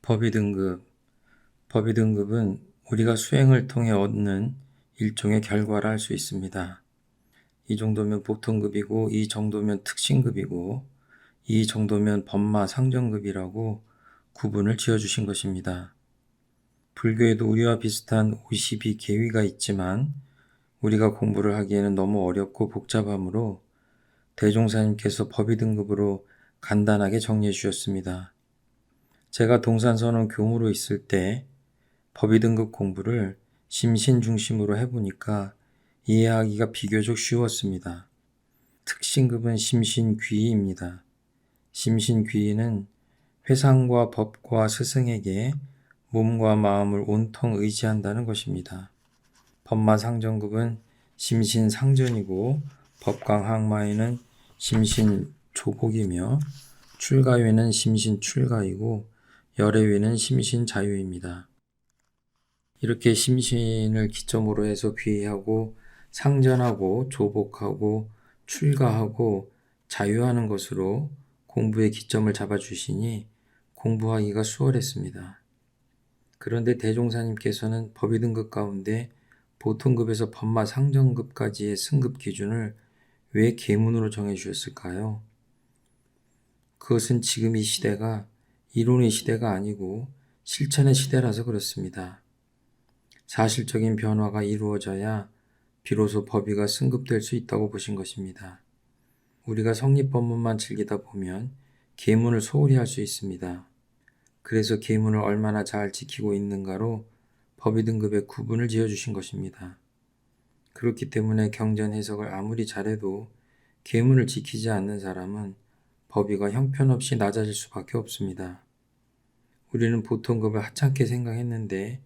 법의 등급. 법의 등급은 우리가 수행을 통해 얻는 일종의 결과라 할 수 있습니다. 이 정도면 보통급이고, 이 정도면 특신급이고, 이 정도면 법마 상정급이라고 구분을 지어주신 것입니다. 불교에도 우리와 비슷한 52계위가 있지만 우리가 공부를 하기에는 너무 어렵고 복잡하므로 대종사님께서 법의 등급으로 간단하게 정리해 주셨습니다. 제가 동산선언 교무로 있을 때 법의 등급 공부를 심신 중심으로 해보니까 이해하기가 비교적 쉬웠습니다. 특신급은 심신귀의입니다. 심신귀의는 회상과 법과 스승에게 몸과 마음을 온통 의지한다는 것입니다. 법마상정급은 심신상전이고 법강항마에는 심신조복이며 출가위는 심신출가이고 열애위는 심신자유입니다. 이렇게 심신을 기점으로 해서 귀의하고 상전하고 조복하고 출가하고 자유하는 것으로 공부의 기점을 잡아주시니 공부하기가 수월했습니다. 그런데 대종사님께서는 법의 등급 가운데 보통급에서 법마 상정급까지의 승급 기준을 왜 계문으로 정해주셨을까요? 그것은 지금 이 시대가 이론의 시대가 아니고 실천의 시대라서 그렇습니다. 사실적인 변화가 이루어져야 비로소 법의가 승급될 수 있다고 보신 것입니다. 우리가 성립법문만 즐기다 보면 계문을 소홀히 할 수 있습니다. 그래서 계문을 얼마나 잘 지키고 있는가로 법의 등급의 구분을 지어주신 것입니다. 그렇기 때문에 경전 해석을 아무리 잘해도 계문을 지키지 않는 사람은 법의가 형편없이 낮아질 수밖에 없습니다. 우리는 보통급을 하찮게 생각했는데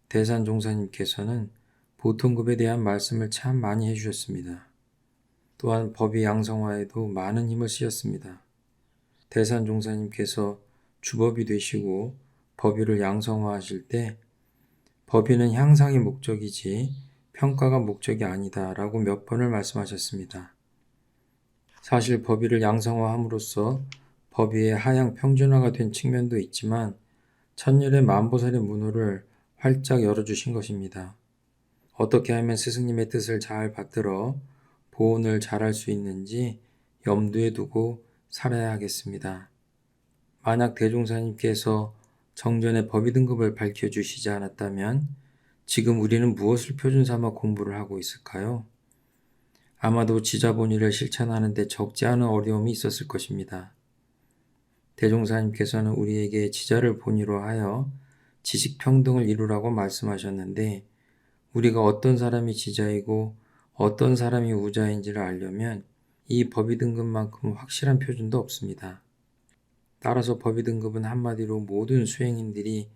대산종사님께서는 보통급에 대한 말씀을 참 많이 해주셨습니다. 또한 법의 양성화에도 많은 힘을 쓰셨습니다. 대산종사님께서 주법이 되시고 법의를 양성화하실 때 법의는 향상이 목적이지 평가가 목적이 아니다 라고 몇 번을 말씀하셨습니다. 사실 법의를 양성화함으로써 법의의 하향 평준화가 된 측면도 있지만 천년의 만보살의 문호를 활짝 열어주신 것입니다. 어떻게 하면 스승님의 뜻을 잘 받들어 보온을 잘할 수 있는지 염두에 두고 살아야 하겠습니다. 만약 대종사님께서 정전의 법의 등급을 밝혀주시지 않았다면 지금 우리는 무엇을 표준 삼아 공부를 하고 있을까요? 아마도 지자본의를 실천하는 데 적지 않은 어려움이 있었을 것입니다. 대종사님께서는 우리에게 지자를 본의로 하여 지식평등을 이루라고 말씀하셨는데 우리가 어떤 사람이 지자이고 어떤 사람이 우자인지를 알려면 이 법의 등급만큼 확실한 표준도 없습니다. 따라서 법의 등급은 한마디로 모든 수행인들이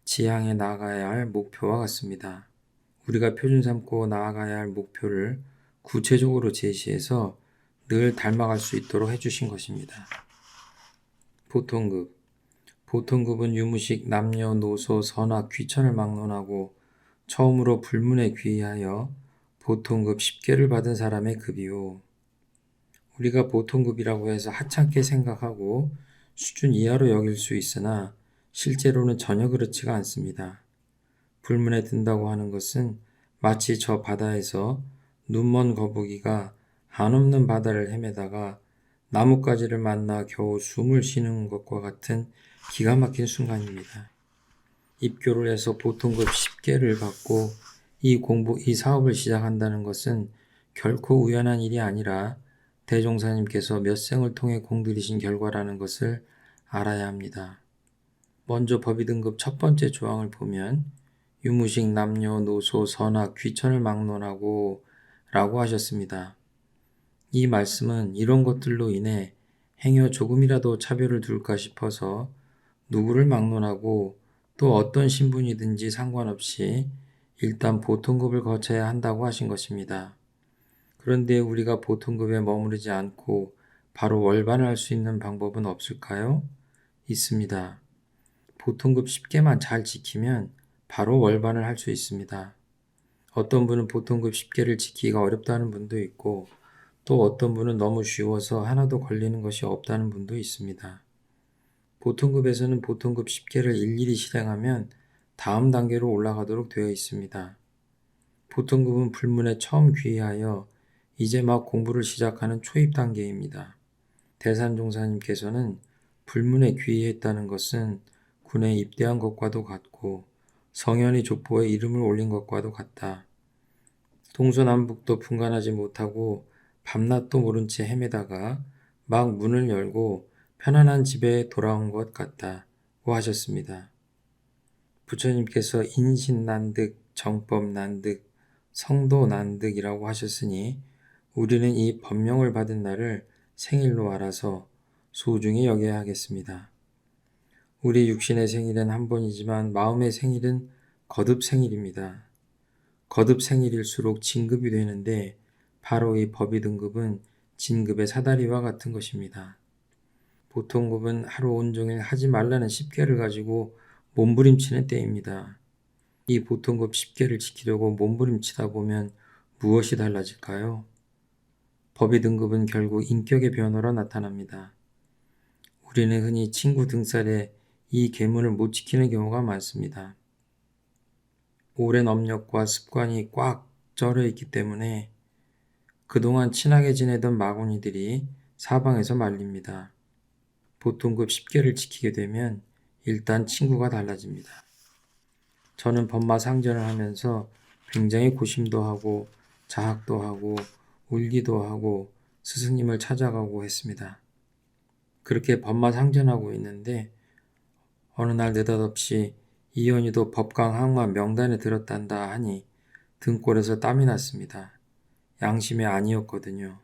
지향해 나아가야 할 목표와 같습니다. 우리가 표준 삼고 나아가야 할 목표를 구체적으로 제시해서 늘 닮아갈 수 있도록 해주신 것입니다. 보통급. 보통급은 유무식 남녀노소 선악 귀천을 막론하고 처음으로 불문에 귀의하여 보통급 10개를 받은 사람의 급이요. 우리가 보통급이라고 해서 하찮게 생각하고 수준 이하로 여길 수 있으나 실제로는 전혀 그렇지가 않습니다. 불문에 든다고 하는 것은 마치 저 바다에서 눈먼 거북이가 한없는 바다를 헤매다가 나뭇가지를 만나 겨우 숨을 쉬는 것과 같은 기가 막힌 순간입니다. 입교를 해서 보통급 10개를 받고 이 사업을 시작한다는 것은 결코 우연한 일이 아니라 대종사님께서 몇 생을 통해 공들이신 결과라는 것을 알아야 합니다. 먼저 법의 등급 첫 번째 조항을 보면 유무식 남녀노소 선악 귀천을 막론하고 라고 하셨습니다. 이 말씀은 이런 것들로 인해 행여 조금이라도 차별을 둘까 싶어서 누구를 막론하고 또 어떤 신분이든지 상관없이 일단 보통급을 거쳐야 한다고 하신 것입니다. 그런데 우리가 보통급에 머무르지 않고 바로 월반을 할 수 있는 방법은 없을까요? 있습니다. 보통급 10개만 잘 지키면 바로 월반을 할 수 있습니다. 어떤 분은 보통급 10개를 지키기가 어렵다는 분도 있고 또 어떤 분은 너무 쉬워서 하나도 걸리는 것이 없다는 분도 있습니다. 보통급에서는 보통급 10개를 일일이 실행하면 다음 단계로 올라가도록 되어 있습니다. 보통급은 불문에 처음 귀의하여 이제 막 공부를 시작하는 초입 단계입니다. 대산종사님께서는 불문에 귀의했다는 것은 군에 입대한 것과도 같고 성현이 족보에 이름을 올린 것과도 같다. 동서남북도 분간하지 못하고 밤낮도 모른 채 헤매다가 막 문을 열고 편안한 집에 돌아온 것 같다고 하셨습니다. 부처님께서 인신난득, 정법난득, 성도난득이라고 하셨으니 우리는 이 법명을 받은 날을 생일로 알아서 소중히 여겨야 하겠습니다. 우리 육신의 생일은 한 번이지만 마음의 생일은 거듭 생일입니다. 거듭 생일일수록 진급이 되는데 바로 이 법의 등급은 진급의 사다리와 같은 것입니다. 보통급은 하루 온종일 하지 말라는 10개를 가지고 몸부림치는 때입니다. 이 보통급 10개를 지키려고 몸부림치다 보면 무엇이 달라질까요? 법의 등급은 결국 인격의 변화로 나타납니다. 우리는 흔히 친구 등살에 이 계문을 못 지키는 경우가 많습니다. 오랜 업력과 습관이 꽉 쩔어 있기 때문에 그동안 친하게 지내던 마구니들이 사방에서 말립니다. 보통급 10개를 지키게 되면 일단 친구가 달라집니다. 저는 법마상전을 하면서 굉장히 고심도 하고 자학도 하고 울기도 하고 스승님을 찾아가고 했습니다. 그렇게 법마상전하고 있는데 어느 날 느닷없이 이현이도 법강 항마 명단에 들었단다 하니 등골에서 땀이 났습니다. 양심이 아니었거든요.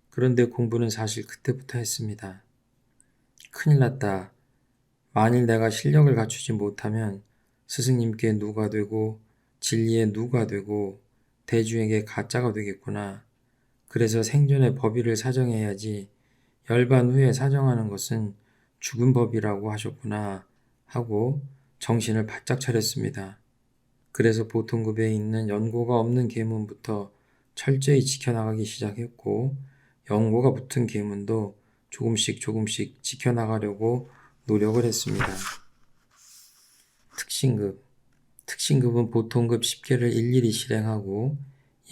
그런데 공부는 사실 그때부터 했습니다. 큰일 났다. 만일 내가 실력을 갖추지 못하면 스승님께 누가 되고 진리에 누가 되고 대중에게 가짜가 되겠구나. 그래서 생전에 법의를 사정해야지 열반 후에 사정하는 것은 죽은 법이라고 하셨구나 하고 정신을 바짝 차렸습니다. 그래서 보통급에 있는 연고가 없는 계문부터 철저히 지켜나가기 시작했고 연고가 붙은 계문도 조금씩 지켜나가려고 노력을 했습니다. 특신급. 특신급은 보통급 10개를 일일이 실행하고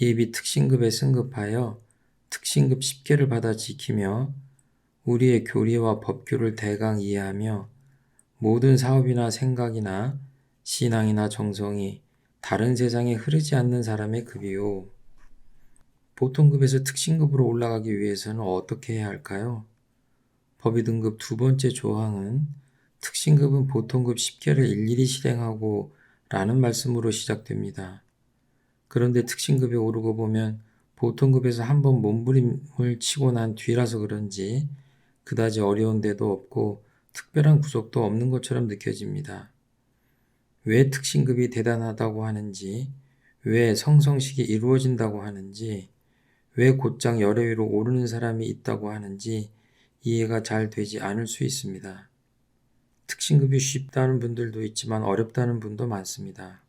예비 특신급에 승급하여 특신급 10개를 받아 지키며 우리의 교리와 법규를 대강 이해하며 모든 사업이나 생각이나 신앙이나 정성이 다른 세상에 흐르지 않는 사람의 급이요. 보통급에서 특신급으로 올라가기 위해서는 어떻게 해야 할까요? 법의 등급 두 번째 조항은 특신급은 보통급 10개를 일일이 실행하고 라는 말씀으로 시작됩니다. 그런데 특신급에 오르고 보면 보통급에서 한번 몸부림을 치고 난 뒤라서 그런지 그다지 어려운 데도 없고 특별한 구속도 없는 것처럼 느껴집니다. 왜 특신급이 대단하다고 하는지, 왜 성성식이 이루어진다고 하는지, 왜 곧장 열애 위로 오르는 사람이 있다고 하는지 이해가 잘 되지 않을 수 있습니다. 특신급이 쉽다는 분들도 있지만 어렵다는 분도 많습니다.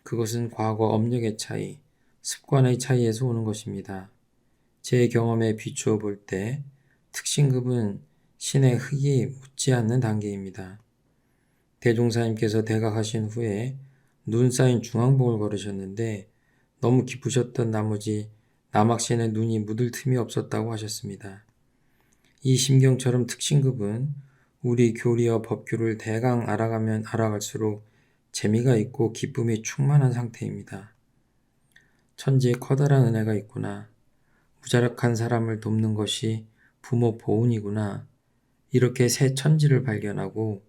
그것은 과거 업력의 차이, 습관의 차이에서 오는 것입니다. 제 경험에 비추어 볼 때 특신급은 신의 흙이 묻지 않는 단계입니다. 대종사님께서 대각하신 후에 눈 쌓인 중앙봉을 걸으셨는데 너무 기쁘셨던 나머지 남학신의 눈이 묻을 틈이 없었다고 하셨습니다. 이 심경처럼 특신급은 우리 교리와 법규를 대강 알아가면 알아갈수록 재미가 있고 기쁨이 충만한 상태입니다. 천지에 커다란 은혜가 있구나. 무자락한 사람을 돕는 것이 부모 보은이구나. 이렇게 새 천지를 발견하고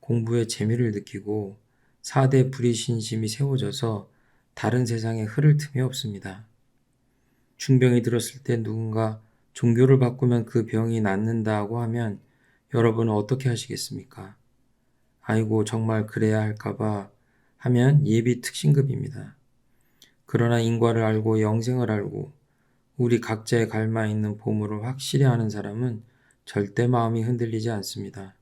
공부의 재미를 느끼고 4대 불의신심이 세워져서 다른 세상에 흐를 틈이 없습니다. 중병이 들었을 때 누군가 종교를 바꾸면 그 병이 낫는다고 하면 여러분은 어떻게 하시겠습니까? 아이고 정말 그래야 할까봐 하면 예비 특신급입니다. 그러나 인과를 알고 영생을 알고 우리 각자의 갈마 있는 보물을 확실히 아는 사람은 절대 마음이 흔들리지 않습니다.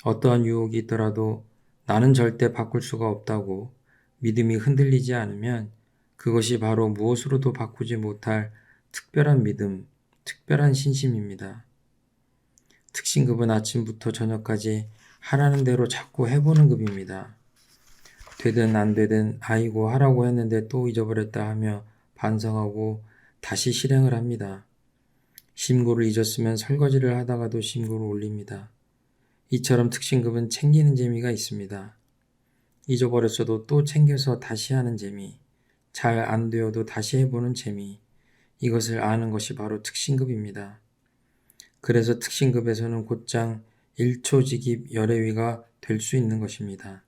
어떠한 유혹이 있더라도 나는 절대 바꿀 수가 없다고 믿음이 흔들리지 않으면 그것이 바로 무엇으로도 바꾸지 못할 특별한 믿음, 특별한 신심입니다. 특신급은 아침부터 저녁까지 하라는 대로 자꾸 해보는 급입니다. 되든 안 되든 아이고 하라고 했는데 또 잊어버렸다 하며 반성하고 다시 실행을 합니다. 심고를 잊었으면 설거지를 하다가도 심고를 올립니다. 이처럼 특신급은 챙기는 재미가 있습니다. 잊어버렸어도 또 챙겨서 다시 하는 재미, 잘 안 되어도 다시 해보는 재미, 이것을 아는 것이 바로 특신급입니다. 그래서 특신급에서는 곧장 1초직입 열애위가 될 수 있는 것입니다.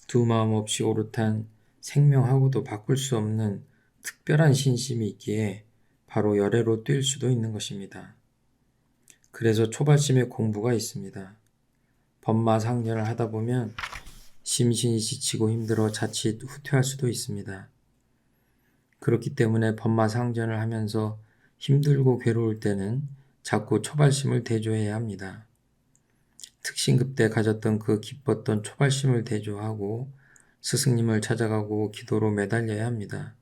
두 마음 없이 오롯한 생명하고도 바꿀 수 없는 특별한 신심이 있기에 바로 열애로 뛸 수도 있는 것입니다. 그래서 초발심에 공부가 있습니다. 법마상전을 하다 보면 심신이 지치고 힘들어 자칫 후퇴할 수도 있습니다. 그렇기 때문에 법마상전을 하면서 힘들고 괴로울 때는 자꾸 초발심을 대조해야 합니다. 특신급 때 가졌던 그 기뻤던 초발심을 대조하고 스승님을 찾아가고 기도로 매달려야 합니다.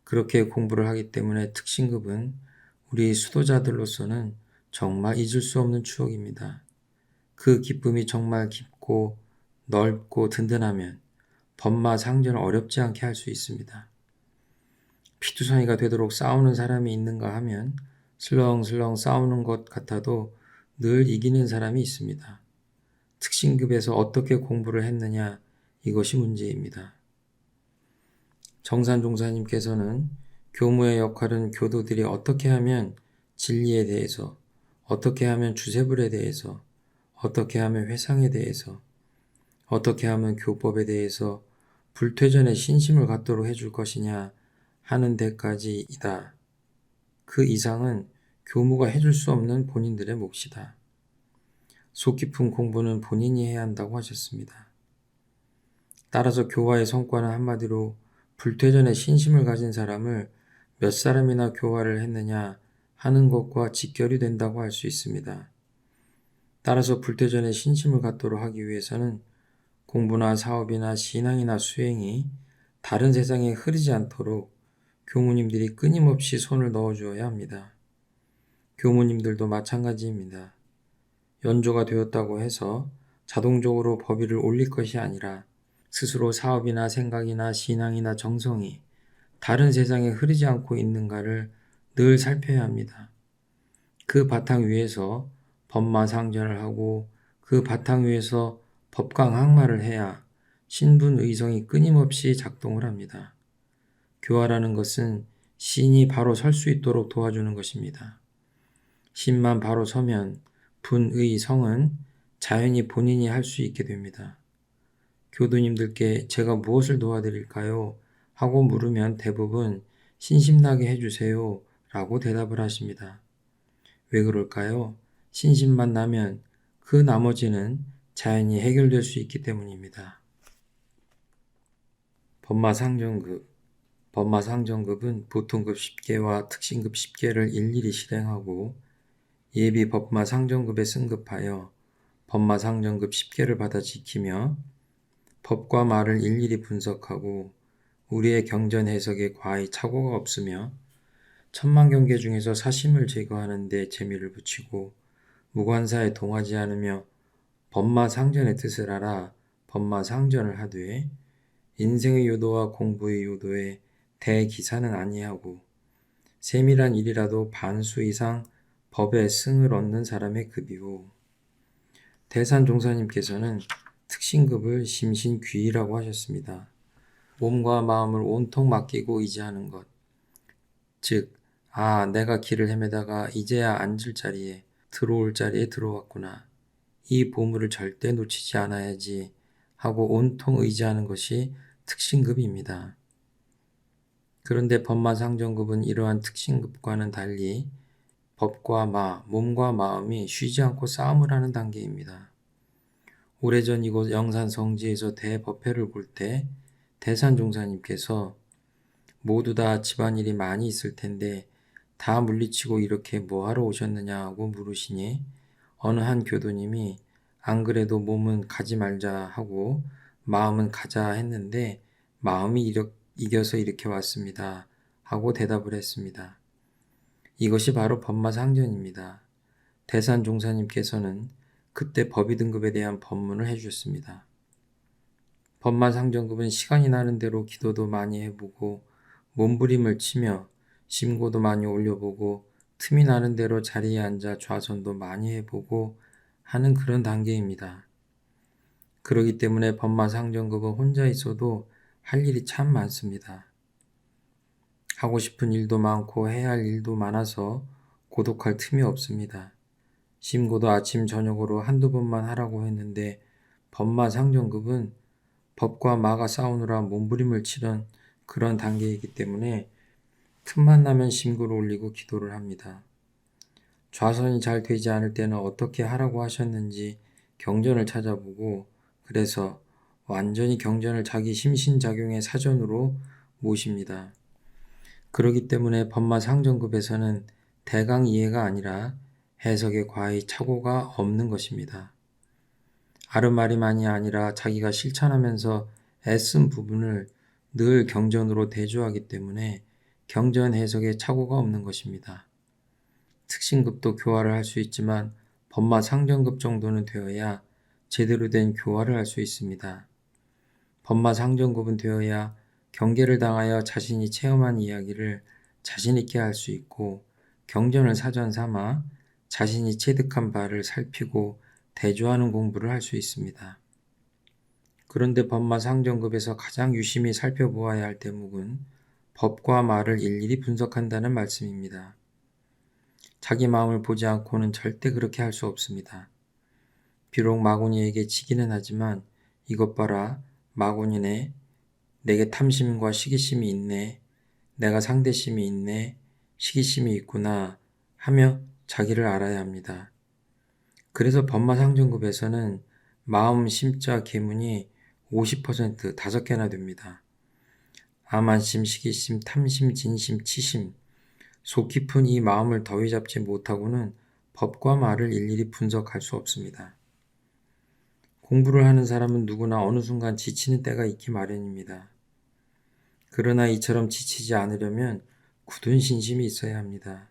그렇게 공부를 하기 때문에 특신급은 우리 수도자들로서는 정말 잊을 수 없는 추억입니다. 그 기쁨이 정말 깊고 넓고 든든하면 법마상전을 어렵지 않게 할 수 있습니다. 피투성이가 되도록 싸우는 사람이 있는가 하면 슬렁슬렁 싸우는 것 같아도 늘 이기는 사람이 있습니다. 특신급에서 어떻게 공부를 했느냐, 이것이 문제입니다. 정산종사님께서는 교무의 역할은 교도들이 어떻게 하면 진리에 대해서, 어떻게 하면 주세불에 대해서, 어떻게 하면 회상에 대해서, 어떻게 하면 교법에 대해서 불퇴전의 신심을 갖도록 해줄 것이냐 하는 데까지이다. 그 이상은 교무가 해줄 수 없는 본인들의 몫이다. 속 깊은 공부는 본인이 해야 한다고 하셨습니다. 따라서 교화의 성과는 한마디로 불퇴전의 신심을 가진 사람을 몇 사람이나 교화를 했느냐 하는 것과 직결이 된다고 할 수 있습니다. 따라서 불퇴전의 신심을 갖도록 하기 위해서는 공부나 사업이나 신앙이나 수행이 다른 세상에 흐르지 않도록 교무님들이 끊임없이 손을 넣어주어야 합니다. 교무님들도 마찬가지입니다. 연조가 되었다고 해서 자동적으로 법위를 올릴 것이 아니라 스스로 사업이나 생각이나 신앙이나 정성이 다른 세상에 흐르지 않고 있는가를 늘 살펴야 합니다. 그 바탕 위에서 법마상전을 하고 그 바탕 위에서 법강학마를 해야 신분의성이 끊임없이 작동을 합니다. 교화라는 것은 신이 바로 설 수 있도록 도와주는 것입니다. 신만 바로 서면 분의성은 자연히 본인이 할 수 있게 됩니다. 교도님들께 제가 무엇을 도와드릴까요? 하고 물으면 대부분 신심나게 해주세요 라고 대답을 하십니다. 왜 그럴까요? 신심만 나면 그 나머지는 자연히 해결될 수 있기 때문입니다. 법마상정급 법마상정급은 보통급 10개와 특신급 10개를 일일이 실행하고 예비 법마상정급에 승급하여 법마상정급 10개를 받아 지키며 법과 말을 일일이 분석하고 우리의 경전 해석에 과히 착오가 없으며 천만경계 중에서 사심을 제거하는 데 재미를 붙이고 무관사에 동하지 않으며 법마상전의 뜻을 알아 법마상전을 하되 인생의 요도와 공부의 요도에 대기사는 아니하고 세밀한 일이라도 반수 이상 법의 승을 얻는 사람의 급이고 대산종사님께서는 특신급을 심신귀의라고 하셨습니다. 몸과 마음을 온통 맡기고 의지하는 것. 즉, 내가 길을 헤매다가 이제야 앉을 자리에 들어올 자리에 들어왔구나. 이 보물을 절대 놓치지 않아야지 하고 온통 의지하는 것이 특신급입니다. 그런데 법마상정급은 이러한 특신급과는 달리 법과 몸과 마음이 쉬지 않고 싸움을 하는 단계입니다. 오래전 이곳 영산성지에서 대법회를 볼 때 대산종사님께서 모두 다 집안일이 많이 있을 텐데 다 물리치고 이렇게 뭐하러 오셨느냐고 물으시니 어느 한 교도님이 안 그래도 몸은 가지 말자 하고 마음은 가자 했는데 마음이 이겨서 이렇게 왔습니다 하고 대답을 했습니다. 이것이 바로 법마상전입니다. 대산 종사님께서는 그때 법의 등급에 대한 법문을 해주셨습니다. 법마 상정급은 시간이 나는 대로 기도도 많이 해보고 몸부림을 치며 심고도 많이 올려보고 틈이 나는 대로 자리에 앉아 좌선도 많이 해보고 하는 그런 단계입니다. 그러기 때문에 법마 상정급은 혼자 있어도 할 일이 참 많습니다. 하고 싶은 일도 많고 해야 할 일도 많아서 고독할 틈이 없습니다. 심고도 아침 저녁으로 한두 번만 하라고 했는데 법마 상정급은 법과 마가 싸우느라 몸부림을 치던 그런 단계이기 때문에 틈만 나면 심고를 올리고 기도를 합니다. 좌선이 잘 되지 않을 때는 어떻게 하라고 하셨는지 경전을 찾아보고 그래서 완전히 경전을 자기 심신작용의 사전으로 모십니다. 그러기 때문에 법마 상정급에서는 대강 이해가 아니라 해석에 과히 착오가 없는 것입니다. 아르마리만이 아니라 자기가 실천하면서 애쓴 부분을 늘 경전으로 대조하기 때문에 경전 해석에 착오가 없는 것입니다. 특신급도 교화를 할 수 있지만 법마 상정급 정도는 되어야 제대로 된 교화를 할 수 있습니다. 법마 상정급은 되어야 경계를 당하여 자신이 체험한 이야기를 자신 있게 할 수 있고 경전을 사전 삼아 자신이 체득한 바를 살피고 대조하는 공부를 할 수 있습니다. 그런데 법마 상정급에서 가장 유심히 살펴보아야 할 대목은 법과 말을 일일이 분석한다는 말씀입니다. 자기 마음을 보지 않고는 절대 그렇게 할 수 없습니다. 비록 마구니에게 지기는 하지만 이것 봐라 마구니네 내게 탐심과 시기심이 있네 내가 상대심이 있네 시기심이 있구나 하며 자기를 알아야 합니다. 그래서 법마상정급에서는 마음, 심자, 계문이 50% 5개나 됩니다. 아만심, 시기심, 탐심, 진심, 치심 속 깊은 이 마음을 더위 잡지 못하고는 법과 말을 일일이 분석할 수 없습니다. 공부를 하는 사람은 누구나 어느 순간 지치는 때가 있기 마련입니다. 그러나 이처럼 지치지 않으려면 굳은 신심이 있어야 합니다.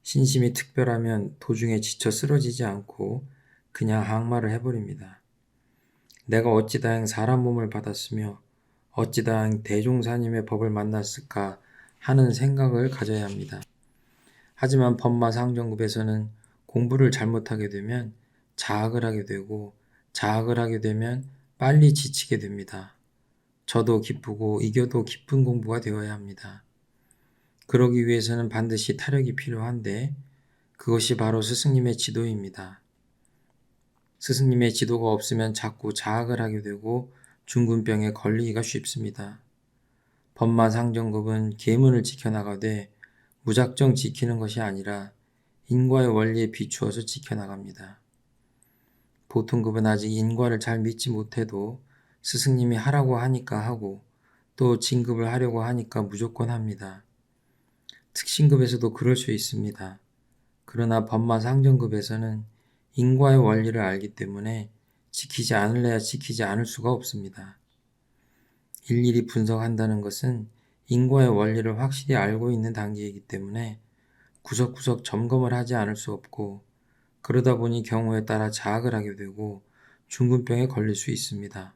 신심이 특별하면 도중에 지쳐 쓰러지지 않고 그냥 항마를 해버립니다. 내가 어찌 다행 사람 몸을 받았으며 어찌 다행 대종사님의 법을 만났을까 하는 생각을 가져야 합니다. 하지만 법마상정급에서는 공부를 잘못하게 되면 자학을 하게 되고 자학을 하게 되면 빨리 지치게 됩니다. 저도 기쁘고 이겨도 기쁜 공부가 되어야 합니다. 그러기 위해서는 반드시 타력이 필요한데 그것이 바로 스승님의 지도입니다. 스승님의 지도가 없으면 자꾸 자학을 하게 되고 중군병에 걸리기가 쉽습니다. 법마상정급은 계문을 지켜나가되 무작정 지키는 것이 아니라 인과의 원리에 비추어서 지켜나갑니다. 보통급은 아직 인과를 잘 믿지 못해도 스승님이 하라고 하니까 하고 또 진급을 하려고 하니까 무조건 합니다. 특신급에서도 그럴 수 있습니다. 그러나 법마상정급에서는 인과의 원리를 알기 때문에 지키지 않을래야 지키지 않을 수가 없습니다. 일일이 분석한다는 것은 인과의 원리를 확실히 알고 있는 단계이기 때문에 구석구석 점검을 하지 않을 수 없고 그러다 보니 경우에 따라 자학을 하게 되고 중군병에 걸릴 수 있습니다.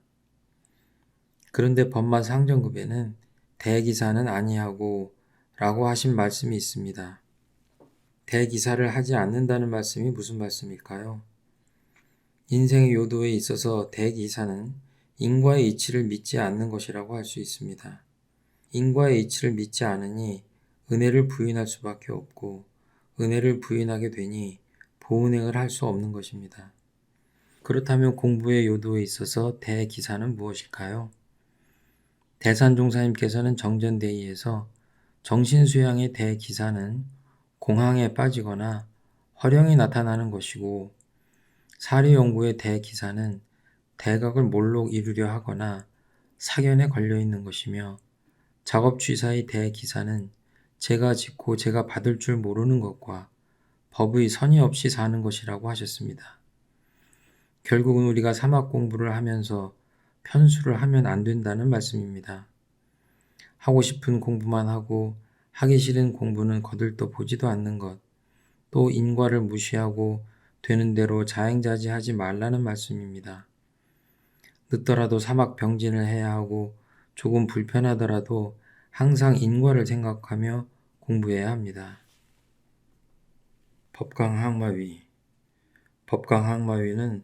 그런데 법마상정급에는 대기사는 아니하고 라고 하신 말씀이 있습니다. 대기사를 하지 않는다는 말씀이 무슨 말씀일까요? 인생의 요도에 있어서 대기사는 인과의 이치를 믿지 않는 것이라고 할 수 있습니다. 인과의 이치를 믿지 않으니 은혜를 부인할 수밖에 없고 은혜를 부인하게 되니 보은행을 할 수 없는 것입니다. 그렇다면 공부의 요도에 있어서 대기사는 무엇일까요? 대산종사님께서는 정전대의에서 정신수양의 대기사는 공항에 빠지거나 허령이 나타나는 것이고 사리연구의 대기사는 대각을 몰록 이루려 하거나 사견에 걸려있는 것이며 작업취사의 대기사는 제가 짓고 제가 받을 줄 모르는 것과 법의 선의 없이 사는 것이라고 하셨습니다. 결국은 우리가 사막 공부를 하면서 편수를 하면 안 된다는 말씀입니다. 하고 싶은 공부만 하고 하기 싫은 공부는 거들떠 보지도 않는 것, 또 인과를 무시하고 되는 대로 자행자지하지 말라는 말씀입니다. 늦더라도 사막 병진을 해야 하고 조금 불편하더라도 항상 인과를 생각하며 공부해야 합니다. 법강항마위 법강항마위는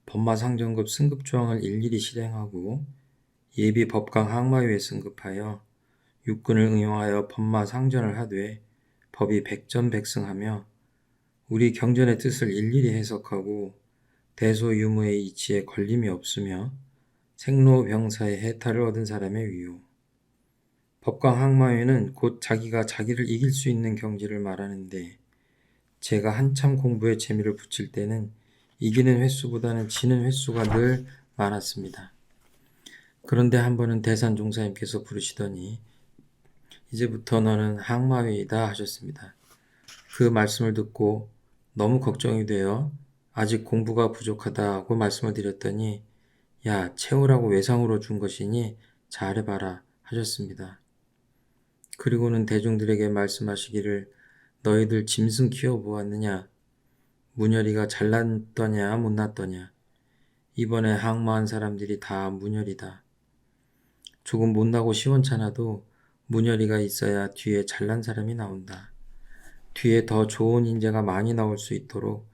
법마상정급 승급조항을 일일이 실행하고 예비 법강항마위에 승급하여 육군을 응용하여 법마상전을 하되 법이 백전백승하며 우리 경전의 뜻을 일일이 해석하고 대소유무의 이치에 걸림이 없으며 생로병사의 해탈을 얻은 사람의 위요. 법강항마위는 곧 자기가 자기를 이길 수 있는 경지를 말하는데 제가 한참 공부에 재미를 붙일 때는 이기는 횟수보다는 지는 횟수가 늘 많았습니다. 그런데 한 번은 대산종사님께서 부르시더니 이제부터 너는 항마위이다 하셨습니다. 그 말씀을 듣고 너무 걱정이 되어 아직 공부가 부족하다고 말씀을 드렸더니 야, 채우라고 외상으로 준 것이니 잘해봐라 하셨습니다. 그리고는 대중들에게 말씀하시기를 너희들 짐승 키워보았느냐? 문열이가 잘났더냐 못났더냐? 이번에 항마한 사람들이 다 문열이다. 조금 못나고 시원찮아도 문열이가 있어야 뒤에 잘난 사람이 나온다. 뒤에 더 좋은 인재가 많이 나올 수 있도록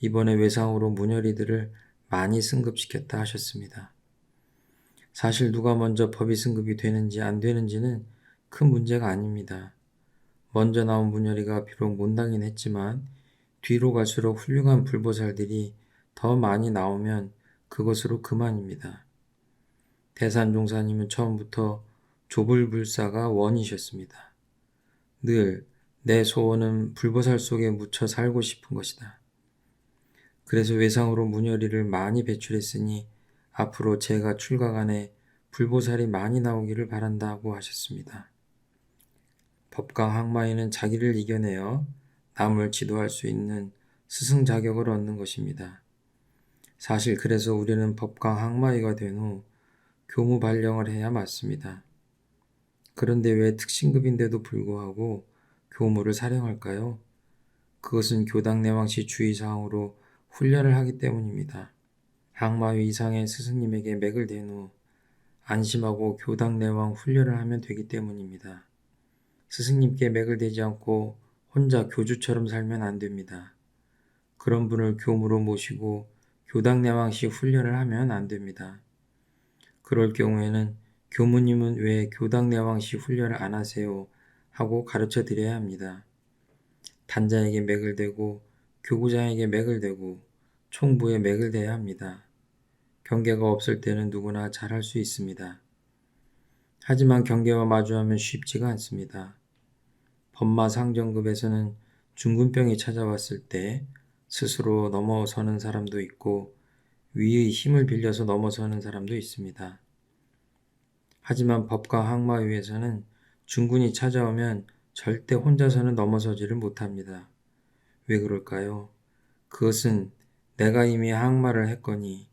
이번에 외상으로 문열이들을 많이 승급시켰다 하셨습니다. 사실 누가 먼저 법이 승급이 되는지 안 되는지는 큰 문제가 아닙니다. 먼저 나온 문열이가 비록 못나긴 했지만 뒤로 갈수록 훌륭한 불보살들이 더 많이 나오면 그것으로 그만입니다. 대산종사님은 처음부터 조불불사가 원이셨습니다. 늘 내 소원은 불보살 속에 묻혀 살고 싶은 것이다. 그래서 외상으로 문열이를 많이 배출했으니 앞으로 제가 출가간에 불보살이 많이 나오기를 바란다고 하셨습니다. 법강 항마에는 자기를 이겨내어 남을 지도할 수 있는 스승 자격을 얻는 것입니다. 사실 그래서 우리는 법강 항마위가 된 후 교무 발령을 해야 맞습니다. 그런데 왜 특신급인데도 불구하고 교무를 사령할까요? 그것은 교당 내왕시 주의사항으로 훈련을 하기 때문입니다. 항마위 이상의 스승님에게 맥을 댄 후 안심하고 교당 내왕 훈련을 하면 되기 때문입니다. 스승님께 맥을 대지 않고 혼자 교주처럼 살면 안 됩니다. 그런 분을 교무로 모시고 교당 내왕시 훈련을 하면 안 됩니다. 그럴 경우에는 교무님은 왜 교당 내왕시 훈련을 안 하세요? 하고 가르쳐 드려야 합니다. 단자에게 맥을 대고 교구장에게 맥을 대고 총부에 맥을 대야 합니다. 경계가 없을 때는 누구나 잘할 수 있습니다. 하지만 경계와 마주하면 쉽지가 않습니다. 법마상정급에서는 중군병이 찾아왔을 때 스스로 넘어서는 사람도 있고 위의 힘을 빌려서 넘어서는 사람도 있습니다. 하지만 법과 항마위에서는 중군이 찾아오면 절대 혼자서는 넘어서지를 못합니다. 왜 그럴까요? 그것은 내가 이미 항마를 했거니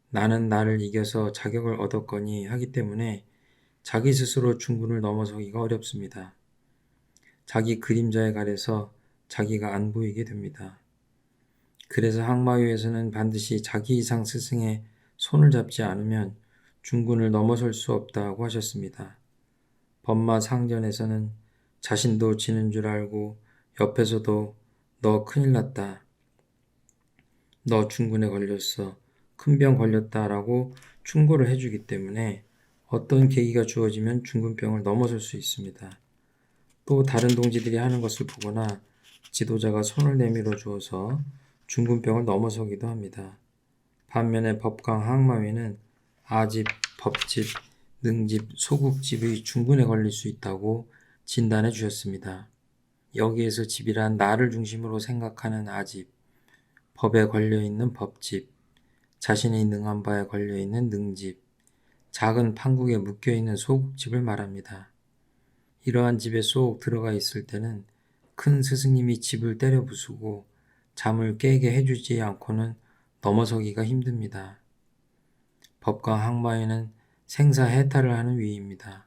나는 나를 이겨서 자격을 얻었거니 하기 때문에 자기 스스로 중군을 넘어서기가 어렵습니다. 자기 그림자에 가려서 자기가 안 보이게 됩니다. 그래서 항마위에서는 반드시 자기 이상 스승의 손을 잡지 않으면 중군을 넘어설 수 없다고 하셨습니다. 법마상전에서는 자신도 지는 줄 알고 옆에서도 너 큰일 났다. 너 중군에 걸렸어. 큰 병 걸렸다라고 충고를 해주기 때문에 어떤 계기가 주어지면 중군병을 넘어설 수 있습니다. 또 다른 동지들이 하는 것을 보거나 지도자가 손을 내밀어 주어서 중군병을 넘어서기도 합니다. 반면에 법강 항마위는 아집, 법집, 능집, 소국집의 중군에 걸릴 수 있다고 진단해 주셨습니다. 여기에서 집이란 나를 중심으로 생각하는 아집, 법에 걸려있는 법집, 자신이 능한 바에 걸려있는 능집, 작은 판국에 묶여있는 소국집을 말합니다. 이러한 집에 쏙 들어가 있을 때는 큰 스승님이 집을 때려 부수고 잠을 깨게 해주지 않고는 넘어서기가 힘듭니다. 법과 항마에는 생사해탈을 하는 위입니다.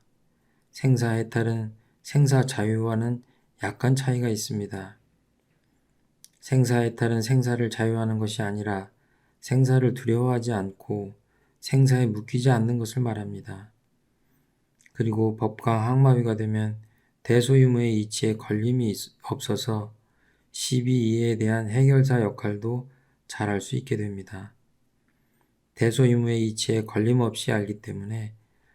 생사해탈은 생사자유와는 약간 차이가 있습니다. 생사해탈은 생사를 자유하는 것이 아니라 생사를 두려워하지 않고 생사에 묶이지 않는 것을 말합니다. 그리고 법과 항마위가 되면 대소유무의 이치에 걸림이 없어서 시비이해에 대한 해결사 역할도 잘할 수 있게 됩니다. 대소유무의 이치에 걸림없이 알기 때문에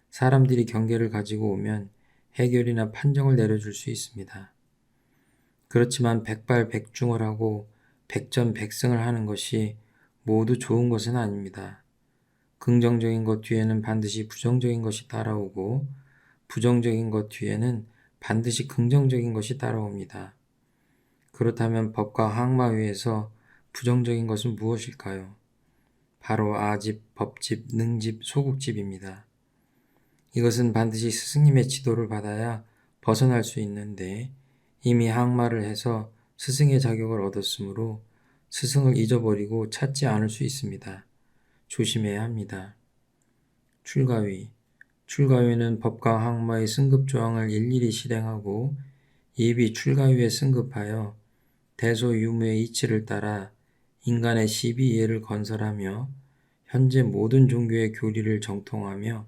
사람들이 경계를 가지고 오면 해결이나 판정을 내려줄 수 있습니다. 그렇지만 백발백중을 하고 백전백승을 하는 것이 모두 좋은 것은 아닙니다. 긍정적인 것 뒤에는 반드시 부정적인 것이 따라오고 부정적인 것 뒤에는 반드시 긍정적인 것이 따라옵니다. 그렇다면 법과 항마위에서 부정적인 것은 무엇일까요? 바로 아집, 법집, 능집, 소국집입니다. 이것은 반드시 스승님의 지도를 받아야 벗어날 수 있는데 이미 항마를 해서 스승의 자격을 얻었으므로 스승을 잊어버리고 찾지 않을 수 있습니다. 조심해야 합니다. 출가위. 출가위는 법과 항마의 승급조항을 일일이 실행하고 예비 출가위에 승급하여 대소유무의 이치를 따라 인간의 시비이해를 건설하며 현재 모든 종교의 교리를 정통하며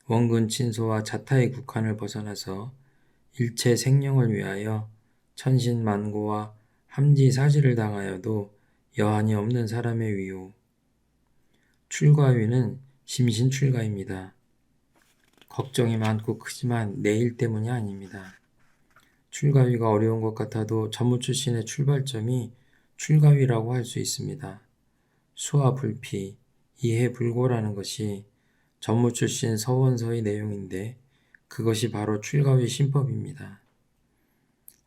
원근 친소와 자타의 국한을 벗어나서 일체 생령을 위하여 천신만고와 함지사지를 당하여도 여한이 없는 사람의 위요. 출가위는 심신출가입니다. 걱정이 많고 크지만 내 일 때문이 아닙니다. 출가위가 어려운 것 같아도 전무 출신의 출발점이 출가위라고 할 수 있습니다. 수화불피, 이해불고라는 것이 전무 출신 서원서의 내용인데 그것이 바로 출가위 신법입니다.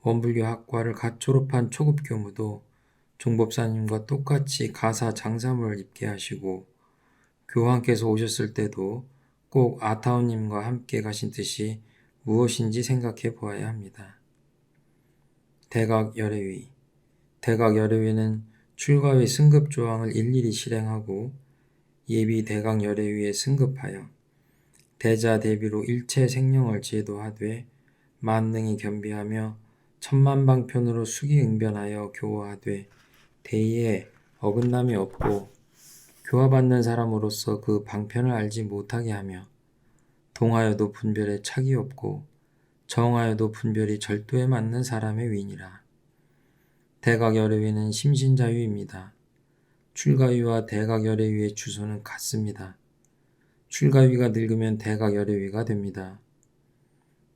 원불교 학과를 갓 졸업한 초급 교무도 종법사님과 똑같이 가사 장사물을 입게 하시고 교황께서 오셨을 때도 꼭 아타오님과 함께 가신 뜻이 무엇인지 생각해 보아야 합니다. 대각열애위. 대각열애위는 출가위 승급조항을 일일이 실행하고 예비 대각열애위에 승급하여 대자대비로 일체 생령을 제도하되 만능이 겸비하며 천만방편으로 수기응변하여 교화하되 대의에 어긋남이 없고 교화받는 사람으로서 그 방편을 알지 못하게 하며 동하여도 분별에 착이 없고 정하여도 분별이 절도에 맞는 사람의 위니라. 대각열애위는 심신자유입니다. 출가위와 대각열애위의 주소는 같습니다. 출가위가 늙으면 대각열애위가 됩니다.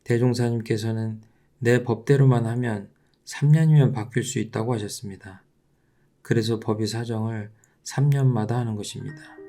대종사님께서는 내 법대로만 하면 3년이면 바뀔 수 있다고 하셨습니다. 그래서 법의 사정을 3년마다 하는 것입니다.